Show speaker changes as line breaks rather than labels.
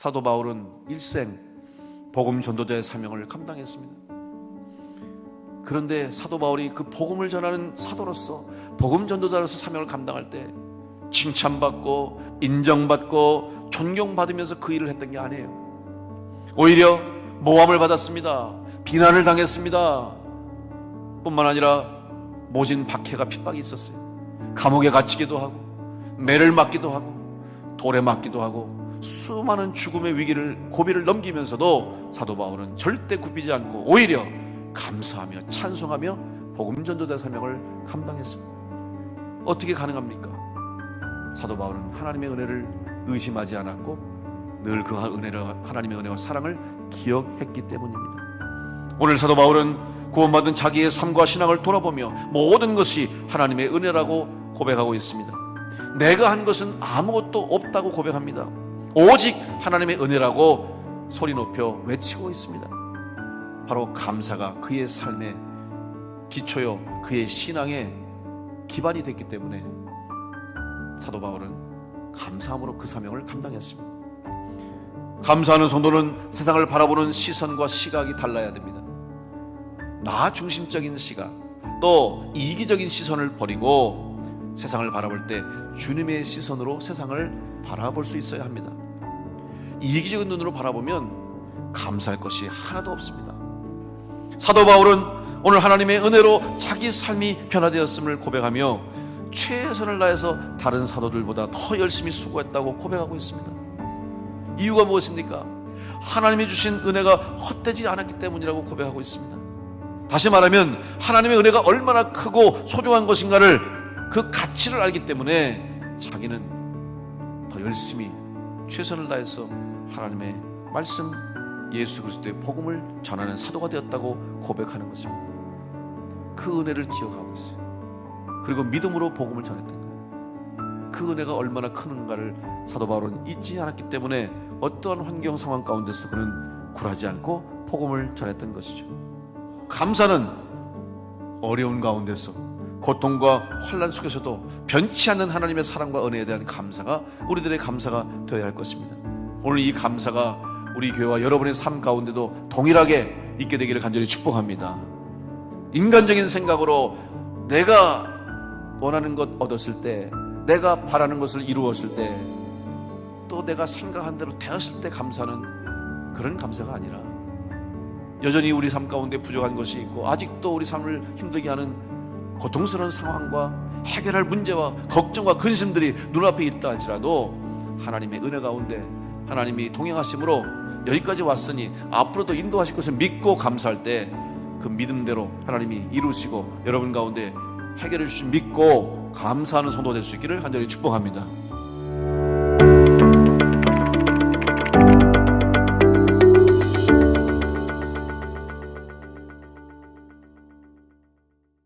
사도 바울은 일생 복음 전도자의 사명을 감당했습니다. 그런데 사도 바울이 그 복음을 전하는 사도로서, 복음 전도자로서 사명을 감당할 때 칭찬받고 인정받고 존경받으면서 그 일을 했던 게 아니에요. 오히려 모함을 받았습니다. 비난을 당했습니다. 뿐만 아니라 모진 박해가 핍박이 있었어요. 감옥에 갇히기도 하고 매를 맞기도 하고 돌에 맞기도 하고 수많은 죽음의 위기를, 고비를 넘기면서도 사도 바울은 절대 굽히지 않고 오히려 감사하며 찬송하며 복음 전도자 사명을 감당했습니다. 어떻게 가능합니까? 사도 바울은 하나님의 은혜를 의심하지 않았고 늘 그 하나님의 은혜와 사랑을 기억했기 때문입니다. 오늘 사도 바울은 구원받은 자기의 삶과 신앙을 돌아보며 모든 것이 하나님의 은혜라고 고백하고 있습니다. 내가 한 것은 아무것도 없다고 고백합니다. 오직 하나님의 은혜라고 소리 높여 외치고 있습니다. 바로 감사가 그의 삶의 기초요, 그의 신앙의 기반이 됐기 때문에 사도 바울은 감사함으로 그 사명을 감당했습니다. 감사하는 성도는 세상을 바라보는 시선과 시각이 달라야 됩니다. 나 중심적인 시각, 또 이기적인 시선을 버리고 세상을 바라볼 때 주님의 시선으로 세상을 바라볼 수 있어야 합니다. 이기적인 눈으로 바라보면 감사할 것이 하나도 없습니다. 사도 바울은 오늘 하나님의 은혜로 자기 삶이 변화되었음을 고백하며 최선을 다해서 다른 사도들보다 더 열심히 수고했다고 고백하고 있습니다. 이유가 무엇입니까? 하나님이 주신 은혜가 헛되지 않았기 때문이라고 고백하고 있습니다. 다시 말하면 하나님의 은혜가 얼마나 크고 소중한 것인가를, 그 가치를 알기 때문에 자기는 더 열심히 최선을 다해서 하나님의 말씀, 예수 그리스도의 복음을 전하는 사도가 되었다고 고백하는 것입니다. 그 은혜를 기억하고 있어요. 그리고 믿음으로 복음을 전했던 거예요. 그 은혜가 얼마나 큰가를 사도 바울은 잊지 않았기 때문에 어떠한 환경 상황 가운데서 그는 굴하지 않고 복음을 전했던 것이죠. 감사는 어려운 가운데서, 고통과 환난 속에서도 변치 않는 하나님의 사랑과 은혜에 대한 감사가 우리들의 감사가 되어야 할 것입니다. 오늘 이 감사가 우리 교회와 여러분의 삶 가운데도 동일하게 있게 되기를 간절히 축복합니다. 인간적인 생각으로 내가 원하는 것 얻었을 때, 내가 바라는 것을 이루었을 때, 또 내가 생각한 대로 되었을 때 감사는 그런 감사가 아니라 여전히 우리 삶 가운데 부족한 것이 있고 아직도 우리 삶을 힘들게 하는 고통스러운 상황과 해결할 문제와 걱정과 근심들이 눈앞에 있다 할지라도 하나님의 은혜 가운데 하나님이 동행하심으로 여기까지 왔으니 앞으로도 인도하실 것을 믿고 감사할 때 그 믿음대로 하나님이 이루시고 여러분 가운데 해결해 주신 믿고 감사하는 성도 될 수 있기를 간절히 축복합니다.